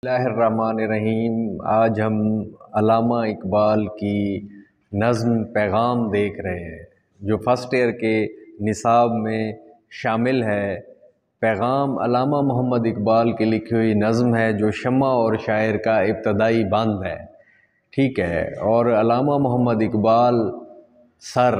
بسم اللہ الرحمن الرحیم۔ آج ہم علامہ اقبال کی نظم پیغام دیکھ رہے ہیں جو فرسٹ ایئر کے نصاب میں شامل ہے۔ پیغام علامہ محمد اقبال کی لکھی ہوئی نظم ہے جو شمع اور شاعر کا ابتدائی بند ہے، ٹھیک ہے۔ اور علامہ محمد اقبال سر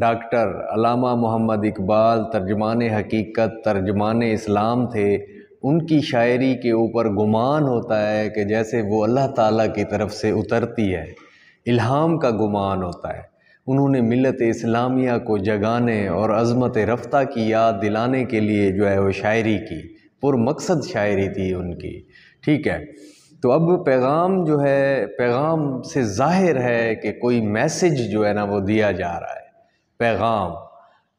ڈاکٹر علامہ محمد اقبال ترجمان حقیقت، ترجمان اسلام تھے۔ ان کی شاعری کے اوپر گمان ہوتا ہے کہ جیسے وہ اللہ تعالیٰ کی طرف سے اترتی ہے، الہام کا گمان ہوتا ہے۔ انہوں نے ملت اسلامیہ کو جگانے اور عظمت رفتہ کی یاد دلانے کے لیے جو ہے وہ شاعری کی، پر مقصد شاعری تھی ان کی، ٹھیک ہے۔ تو اب پیغام جو ہے، پیغام سے ظاہر ہے کہ کوئی میسج جو ہے نا وہ دیا جا رہا ہے، پیغام۔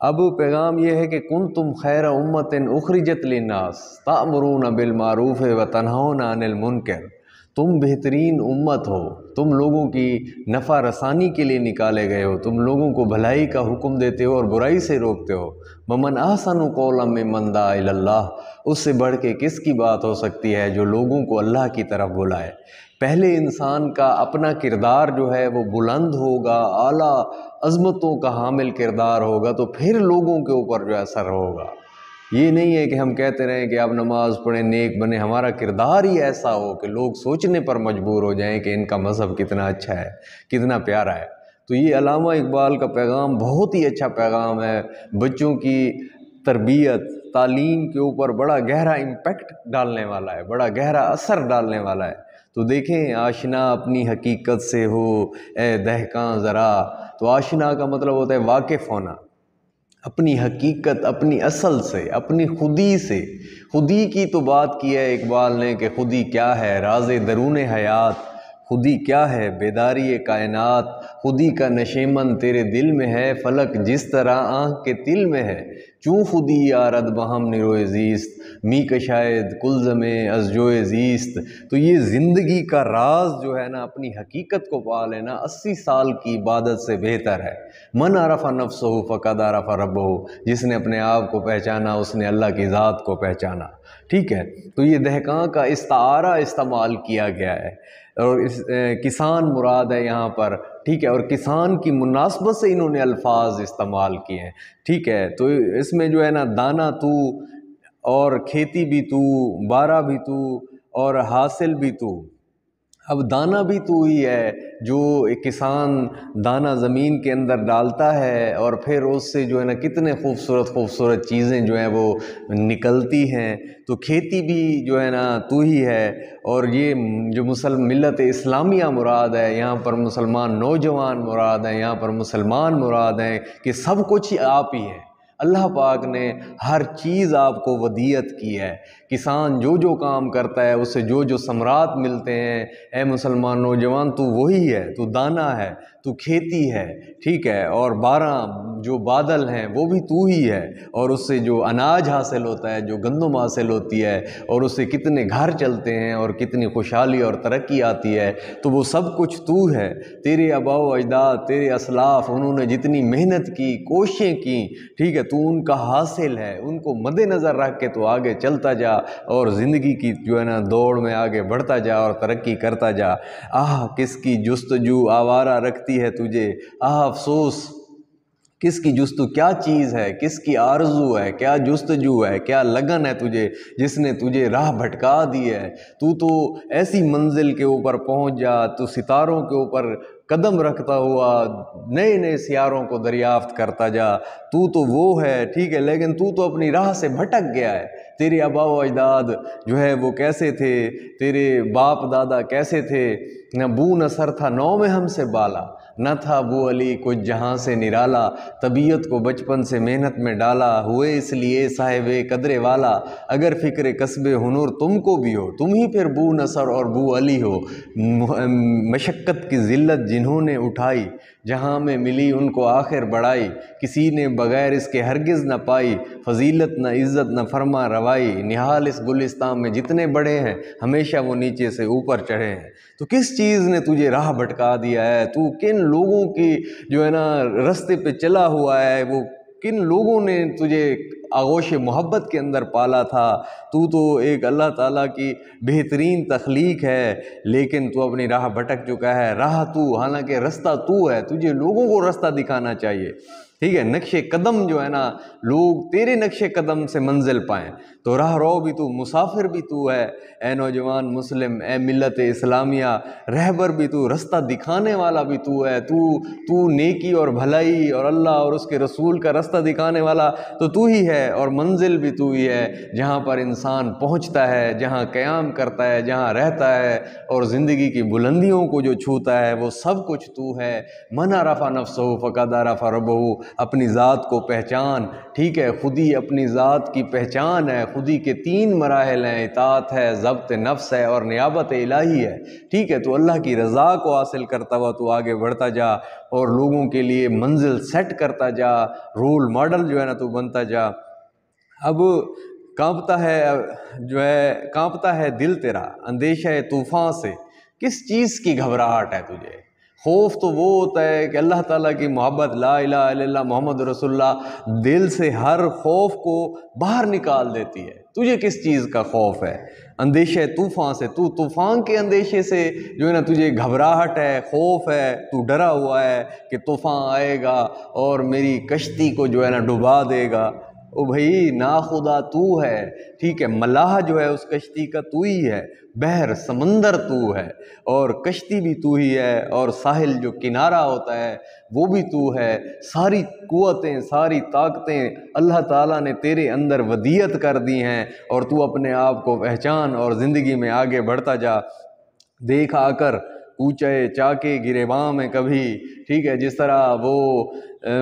اب پیغام یہ ہے کہ کنتم خیر امت اخرجت للناس تأمرون بالمعروف وتنہون عن المنکر۔ تم بہترین امت ہو، تم لوگوں کی نفع رسانی کے لیے نکالے گئے ہو، تم لوگوں کو بھلائی کا حکم دیتے ہو اور برائی سے روکتے ہو۔ ومن احسن قولا ممن دعا الی اللہ، اس سے بڑھ کے کس کی بات ہو سکتی ہے جو لوگوں کو اللہ کی طرف بلائے۔ پہلے انسان کا اپنا کردار جو ہے وہ بلند ہوگا، اعلیٰ عظمتوں کا حامل کردار ہوگا، تو پھر لوگوں کے اوپر جو اثر ہوگا۔ یہ نہیں ہے کہ ہم کہتے رہیں کہ آپ نماز پڑھیں، نیک بنیں، ہمارا کردار ہی ایسا ہو کہ لوگ سوچنے پر مجبور ہو جائیں کہ ان کا مذہب کتنا اچھا ہے، کتنا پیارا ہے۔ تو یہ علامہ اقبال کا پیغام بہت ہی اچھا پیغام ہے، بچوں کی تربیت، تعلیم کے اوپر بڑا گہرا امپیکٹ ڈالنے والا ہے، بڑا گہرا اثر ڈالنے والا ہے۔ تو دیکھیں، آشنا اپنی حقیقت سے ہو اے دہقاں ذرا۔ تو آشنا کا مطلب ہوتا ہے واقف ہونا، اپنی حقیقت، اپنی اصل سے، اپنی خودی سے۔ خودی کی تو بات کی ہے اقبال نے کہ خودی کیا ہے، راز درون حیات، خودی کیا ہے، بیداری کائنات۔ خودی کا نشیمن تیرے دل میں ہے، فلک جس طرح آنکھ کے تل میں ہے۔ چوں خودی یارد بہم نروئے زیست، می کشاید کلزم از جوئے زیست۔ تو یہ زندگی کا راز جو ہے نا، اپنی حقیقت کو پا لینا 80 سال کی عبادت سے بہتر ہے۔ من عرف نفسہ فقد عرف ربہ، جس نے اپنے آپ کو پہچانا اس نے اللہ کی ذات کو پہچانا، ٹھیک ہے۔ تو یہ دہقاں کا استعارہ استعمال کیا گیا ہے، اور کسان مراد ہے یہاں پر، ٹھیک ہے۔ اور کسان کی مناسبت سے انہوں نے الفاظ استعمال کیے ہیں، ٹھیک ہے۔ تو اس میں جو ہے نا، دانا تو، اور کھیتی بھی تو، بارہ بھی تو، اور حاصل بھی تو۔ اب دانہ بھی تو ہی ہے جو ایک کسان دانہ زمین کے اندر ڈالتا ہے، اور پھر اس سے جو ہے نا کتنے خوبصورت چیزیں جو ہیں وہ نکلتی ہیں۔ تو کھیتی بھی جو ہے نا تو ہی ہے۔ اور یہ جو ملت اسلامیہ مراد ہے، یہاں پر مسلمان نوجوان مراد ہیں، یہاں پر مسلمان مراد ہیں، کہ سب کچھ آپ ہی ہے۔ اللہ پاک نے ہر چیز آپ کو ودیعت کی ہے۔ کسان جو کام کرتا ہے اس سے جو ثمرات ملتے ہیں، اے مسلمان نوجوان تو وہی ہے، تو دانہ ہے، تو کھیتی ہے، ٹھیک ہے۔ اور بارہ جو بادل ہیں وہ بھی تو ہی ہے، اور اس سے جو اناج حاصل ہوتا ہے، جو گندم حاصل ہوتی ہے، اور اس سے کتنے گھر چلتے ہیں اور کتنی خوشحالی اور ترقی آتی ہے، تو وہ سب کچھ تو ہے۔ تیرے آباء و اجداد، تیرے اسلاف، انہوں نے جتنی محنت کی، کوششیں کی، ٹھیک ہے، تو ان کا حاصل ہے، ان کو مد نظر رکھ کے تو آگے چلتا جا، اور زندگی کی جو ہے نا دوڑ میں آگے بڑھتا جا اور ترقی کرتا جا۔ آہ کس کی جستجو آوارہ رکھتی ہے تجھے، آہ افسوس کس کی جستجو، کیا چیز ہے، کس کی آرزو ہے، کیا جستجو ہے، کیا لگن ہے تجھے، جس نے تجھے راہ بھٹکا دی ہے۔ تو ایسی منزل کے اوپر پہنچ جا، تو ستاروں کے اوپر قدم رکھتا ہوا نئے سیاروں کو دریافت کرتا جا۔ تو وہ ہے، ٹھیک ہے، لیکن تو اپنی راہ سے بھٹک گیا ہے۔ تیرے آباء و اجداد جو ہے وہ کیسے تھے، تیرے باپ دادا کیسے تھے، نہ بو نہ سر تھا نو میں ہم سے بالا، نہ تھا ابو علی کچھ جہاں سے نرالا، طبیعت کو بچپن سے محنت میں ڈالا، ہوئے اس لیے صاحب قدر والا، اگر فکر کسب ہنر تم کو بھی ہو، تم ہی پھر بو نصر اور بو علی ہو۔ مشقت کی ذلت جنہوں نے اٹھائی، جہاں میں ملی ان کو آخر بڑائی، کسی نے بغیر اس کے ہرگز نہ پائی، فضیلت نہ عزت نہ فرما روائی، نہال اس گلستان میں جتنے بڑے ہیں ہمیشہ وہ نیچے سے اوپر چڑھے ہیں۔ تو کس چیز نے تجھے راہ بھٹکا دیا ہے، تو کن لوگوں کی جو ہے نا رستے پہ چلا ہوا ہے، وہ کن لوگوں نے تجھے آغوش محبت کے اندر پالا تھا، تو ایک اللہ تعالیٰ کی بہترین تخلیق ہے، لیکن تو اپنی راہ بھٹک چکا ہے۔ راہ تو، حالانکہ رستہ تو ہے، تجھے لوگوں کو رستہ دکھانا چاہیے، ٹھیک ہے، نقش قدم جو ہے نا، لوگ تیرے نقش قدم سے منزل پائیں، تو راہ رو بھی تو، مسافر بھی تو ہے، اے نوجوان مسلم، اے ملت اسلامیہ، رہبر بھی تو، رستہ دکھانے والا بھی تو ہے، تو نیکی اور بھلائی اور اللہ اور اس کے رسول کا رستہ دکھانے والا تو ہی ہے، اور منزل بھی تو ہی ہے، جہاں پر انسان پہنچتا ہے، جہاں قیام کرتا ہے، جہاں رہتا ہے اور زندگی کی بلندیوں کو جو چھوتا ہے، وہ سب کچھ تو ہے۔ من عرف نفسہ فقد عرف ربہ، اپنی ذات کو پہچان، ٹھیک ہے، خودی اپنی ذات کی پہچان ہے، خودی کے 3 مراحل ہیں، اطاعت ہے، ضبط نفس ہے اور نیابت الہی ہے، ٹھیک ہے، تو اللہ کی رضا کو حاصل کرتا ہوا تو آگے بڑھتا جا اور لوگوں کے لیے منزل سیٹ کرتا جا، رول ماڈل جو ہے نا تو بنتا جا۔ اب کانپتا ہے دل تیرا اندیشہ طوفان سے، کس چیز کی گھبراہٹ ہے تجھے؟ خوف تو وہ ہوتا ہے کہ اللہ تعالیٰ کی محبت، لا الہ الا اللہ محمد رسول اللہ، دل سے ہر خوف کو باہر نکال دیتی ہے۔ تجھے کس چیز کا خوف ہے؟ اندیشہ طوفان سے، تو طوفان کے اندیشے سے جو ہے نا تجھے گھبراہٹ ہے، خوف ہے، تو ڈرا ہوا ہے کہ طوفان آئے گا اور میری کشتی کو جو ہے نا ڈبا دے گا۔ او بھائی، ناخدا تو ہے، ٹھیک ہے، ملاح جو ہے اس کشتی کا تو ہی ہے، بحر سمندر تو ہے، اور کشتی بھی تو ہی ہے، اور ساحل جو کنارہ ہوتا ہے وہ بھی تو ہے۔ ساری قوتیں، ساری طاقتیں اللہ تعالیٰ نے تیرے اندر ودیعت کر دی ہیں، اور تو اپنے آپ کو پہچان اور زندگی میں آگے بڑھتا جا۔ دیکھ آ کر اونچے چاکے گریباں میں کبھی، ٹھیک ہے، جس طرح وہ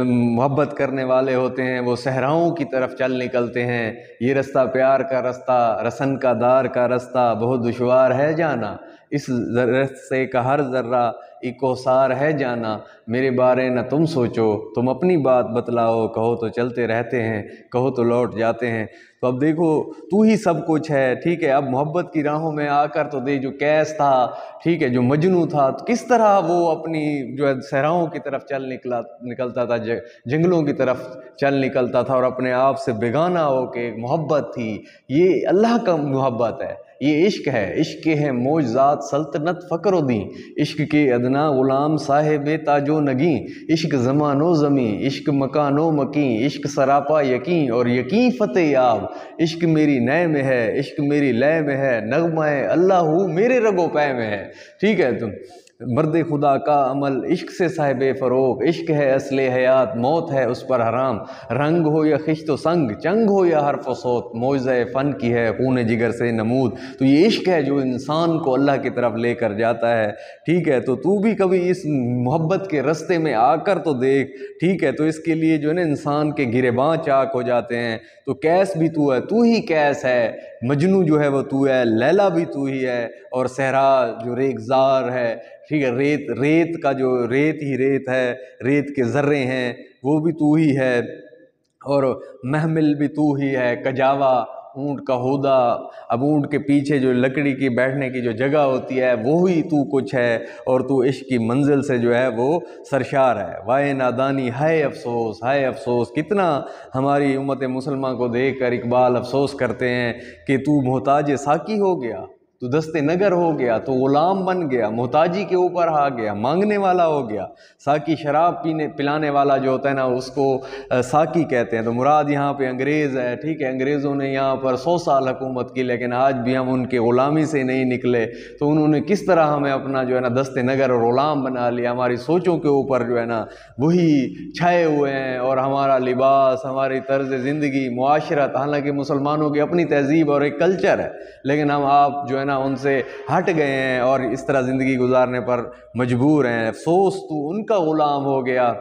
محبت کرنے والے ہوتے ہیں وہ صحراؤں کی طرف چل نکلتے ہیں، یہ رستہ پیار کا رستہ، رسن کا دار کا رستہ بہت دشوار ہے جانا، اس رستے کا ہر ذرہ ایک کوثار ہے جانا، میرے بارے نہ تم سوچو، تم اپنی بات بتلاؤ، کہو تو چلتے رہتے ہیں، کہو تو لوٹ جاتے ہیں۔ تو اب دیکھو، تو ہی سب کچھ ہے، ٹھیک ہے، اب محبت کی راہوں میں آ کر تو دیکھ، جو قیس تھا، ٹھیک ہے، جو مجنوں تھا، تو کس طرح وہ اپنی جو ہے صحراؤں کی طرف نکلتا تھا، جنگلوں کی طرف چل نکلتا تھا، اور اپنے آپ سے بیگانہ ہو کے محبت تھی۔ یہ اللہ کا محبت ہے، یہ عشق ہے، عشق کے ہیں معجزات سلطنت فقر و دیں، عشق کے ادنا غلام صاحب تاج و نگیں، عشق زمان و زمیں، عشق مکان و مکیں، عشق سراپا یقین اور یقین فتح یاب، عشق میری نئے میں ہے، عشق میری لے میں ہے، نغمہ ہے اللہ ہو میرے رگ و پے میں ہے، ٹھیک ہے، تم مرد خدا کا عمل عشق سے صاحب فروغ، عشق ہے اصل حیات، موت ہے اس پر حرام، رنگ ہو یا خشت و سنگ، چنگ ہو یا حرف و صوت، معجزہ فن کی ہے خون جگر سے نمود۔ تو یہ عشق ہے جو انسان کو اللہ کی طرف لے کر جاتا ہے، ٹھیک ہے، تو بھی کبھی اس محبت کے رستے میں آ کر تو دیکھ، ٹھیک ہے، تو اس کے لیے جو ہے نا انسان کے گریباں چاک ہو جاتے ہیں۔ تو قیس بھی تو ہے، تو ہی قیس ہے، مجنوں جو ہے وہ تو ہے، لیلا بھی تو ہی ہے، اور صحرا جو ریگزار ہے، ٹھیک ہے، ریت کا جو ریت ہی ریت ہے، ریت کے ذرے ہیں وہ بھی تو ہی ہے، اور محمل بھی تو ہی ہے، کجاوا اونٹ کا ہودا، اب اونٹ کے پیچھے جو لکڑی کی بیٹھنے کی جو جگہ ہوتی ہے وہی تو کچھ ہے، اور تو عشق کی منزل سے جو ہے وہ سرشار ہے۔ وائے نادانی ہائے افسوس، ہائے افسوس، کتنا ہماری امت مسلمہ کو دیکھ کر اقبال افسوس کرتے ہیں کہ تو محتاج ساقی ہو گیا، تو دست نگر ہو گیا، تو غلام بن گیا، محتاجی کے اوپر آ گیا، مانگنے والا ہو گیا۔ ساقی شراب پلانے والا جو ہوتا ہے نا اس کو ساقی کہتے ہیں، تو مراد یہاں پہ انگریز ہے، ٹھیک ہے، انگریزوں نے یہاں پر 100 سال حکومت کی، لیکن آج بھی ہم ان کے غلامی سے نہیں نکلے، تو انہوں نے کس طرح ہمیں اپنا جو ہے نا دست نگر اور غلام بنا لیا، ہماری سوچوں کے اوپر جو ہے نا وہی چھائے ہوئے ہیں، اور ہمارا لباس، ہماری طرز زندگی، معاشرت، حالانکہ مسلمانوں کی اپنی تہذیب اور ایک کلچر ہے، لیکن آپ جو ہے نا ان سے ہٹ گئے ہیں اور اس طرح زندگی گزارنے پر مجبور ہیں۔ افسوس تو ان کا غلام ہو گیا۔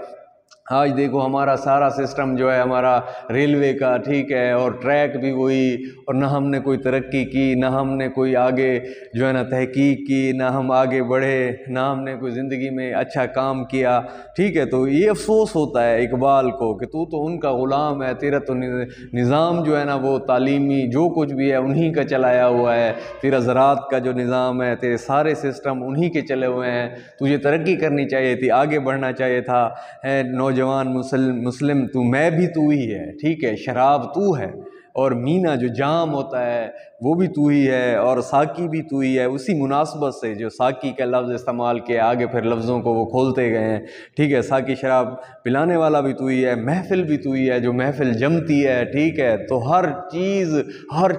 آج دیکھو ہمارا سارا سسٹم جو ہے ہمارا ریلوے کا، ٹھیک ہے، اور ٹریک بھی وہی، اور نہ ہم نے کوئی ترقی کی، نہ ہم نے کوئی آگے جو ہے نا تحقیق کی، نہ ہم آگے بڑھے، نہ ہم نے کوئی زندگی میں اچھا کام کیا، ٹھیک ہے، تو یہ افسوس ہوتا ہے اقبال کو کہ تو ان کا غلام ہے، تیرا تو نظام جو ہے نا وہ تعلیمی جو کچھ بھی ہے انہی کا چلایا ہوا ہے، تیرا زراعت کا جو نظام ہے، تیرے سارے سسٹم انہی کے چلے ہوئے ہیں، تجھے ترقی کرنی چاہیے تھی، آگے بڑھنا چاہیے تھا۔ نوجوان نوجوان مسلم تو میں بھی تو ہی ہے، ٹھیک ہے، شراب تو ہے، اور مینا جو جام ہوتا ہے وہ بھی تو ہی ہے، اور ساقی بھی تو ہی ہے۔ اسی مناسبت سے جو ساقی کا لفظ استعمال کیا، آگے پھر لفظوں کو وہ کھولتے گئے ہیں، ٹھیک ہے، ساقی شراب پلانے والا بھی تو ہی ہے، محفل بھی تو ہی ہے، جو محفل جمتی ہے، ٹھیک ہے، تو ہر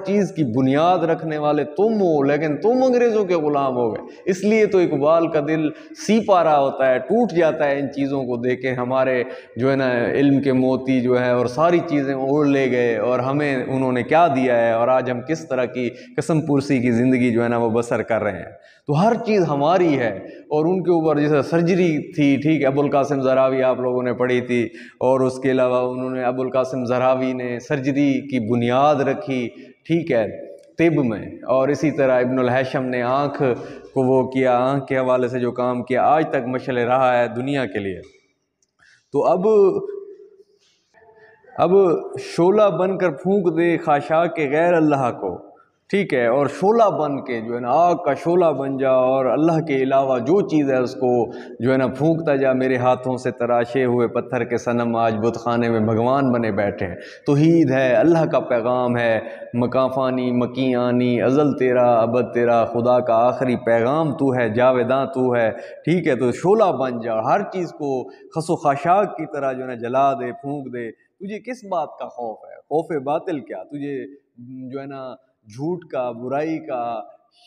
چیز کی بنیاد رکھنے والے تم ہو، لیکن تم انگریزوں کے غلام ہو گئے۔ اس لیے تو اقبال کا دل سیپا رہا ہوتا ہے، ٹوٹ جاتا ہے ان چیزوں کو دیکھ کے، ہمارے جو ہے نا علم کے موتی جو ہے اور ساری چیزیں اوڑھ لے گئے، اور ہمیں انہوں نے کیا دیا ہے، اور آج ہم کس طرح کی قسم پرسی کی زندگی جو ہے نا وہ بسر کر رہے ہیں۔ تو ہر چیز ہماری ہے، اور ان کے اوپر جیسے سرجری تھی، ٹھیک ہے، ابوالقاسم زہراوی آپ لوگوں نے پڑھی تھی، اور اس کے علاوہ انہوں نے ابوالقاسم زہراوی نے سرجری کی بنیاد رکھی، ٹھیک ہے، طب میں، اور اسی طرح ابن الہیثم نے آنکھ کو وہ کیا، آنکھ کے حوالے سے جو کام کیا آج تک مشعل رہا ہے دنیا کے لیے۔ تو اب شعلہ بن کر پھونک دے خاشاک کے غیر اللہ کو، ٹھیک ہے، اور شعلہ بن کے جو ہے نا آگ کا شعلہ بن جا، اور اللہ کے علاوہ جو چیز ہے اس کو جو ہے نا پھونکتا جا۔ میرے ہاتھوں سے تراشے ہوئے پتھر کے صنم آج بت خانے میں بھگوان بنے بیٹھے ہیں۔ توحید ہے، اللہ کا پیغام ہے، مکاں فانی مکیں آنی، ازل تیرا ابد تیرا، خدا کا آخری پیغام تو ہے، جاویداں تو ہے، ٹھیک ہے، تو شعلہ بن جا، ہر چیز کو خس و خاشاک کی طرح جو ہے نا جلا دے، پھونک دے۔ تجھے کس بات کا خوف ہے؟ خوف باطل کیا؟ تجھے جو ہے نا جھوٹ کا، برائی کا،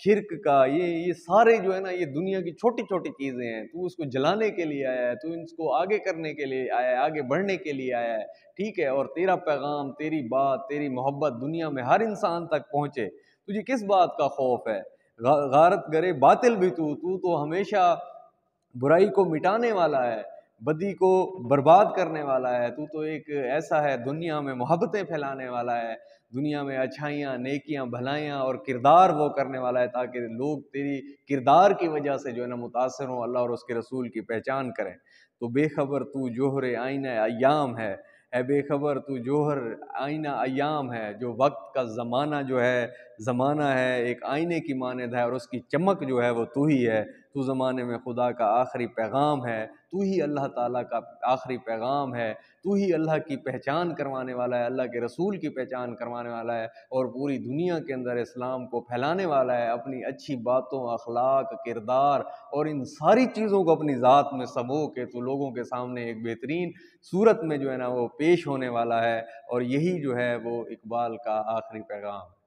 شرک کا، یہ سارے جو ہے نا یہ دنیا کی چھوٹی چھوٹی چیزیں ہیں، تو اس کو جلانے کے لیے آیا ہے، تو اس کو آگے کرنے کے لیے آیا ہے، آگے بڑھنے کے لیے آیا ہے، ٹھیک ہے، اور تیرا پیغام، تیری بات، تیری محبت دنیا میں ہر انسان تک پہنچے۔ تجھے کس بات کا خوف ہے؟ غارت گرے باطل بھی تو ہمیشہ برائی کو مٹانے والا ہے، بدی کو برباد کرنے والا ہے، تو ایک ایسا ہے دنیا میں محبتیں پھیلانے والا ہے، دنیا میں اچھائیاں، نیکیاں، بھلائیاں اور کردار وہ کرنے والا ہے، تاکہ لوگ تیری کردار کی وجہ سے جو ہے نا متاثر ہوں، اللہ اور اس کے رسول کی پہچان کریں۔ تو بے خبر تو جوہر آئینہ ایام ہے، اے بے خبر تو جوہر آئینہ ایام ہے، جو وقت کا زمانہ ہے ایک آئینے کی مانند ہے، اور اس کی چمک جو ہے وہ تو ہی ہے۔ تو زمانے میں خدا کا آخری پیغام ہے، تو ہی اللہ تعالیٰ کا آخری پیغام ہے، تو ہی اللہ کی پہچان کروانے والا ہے، اللہ کے رسول کی پہچان کروانے والا ہے، اور پوری دنیا کے اندر اسلام کو پھیلانے والا ہے، اپنی اچھی باتوں، اخلاق، کردار اور ان ساری چیزوں کو اپنی ذات میں سمو کے تو لوگوں کے سامنے ایک بہترین صورت میں جو ہے نا وہ پیش ہونے والا ہے، اور یہی جو ہے وہ اقبال کا آخری پیغام ہے۔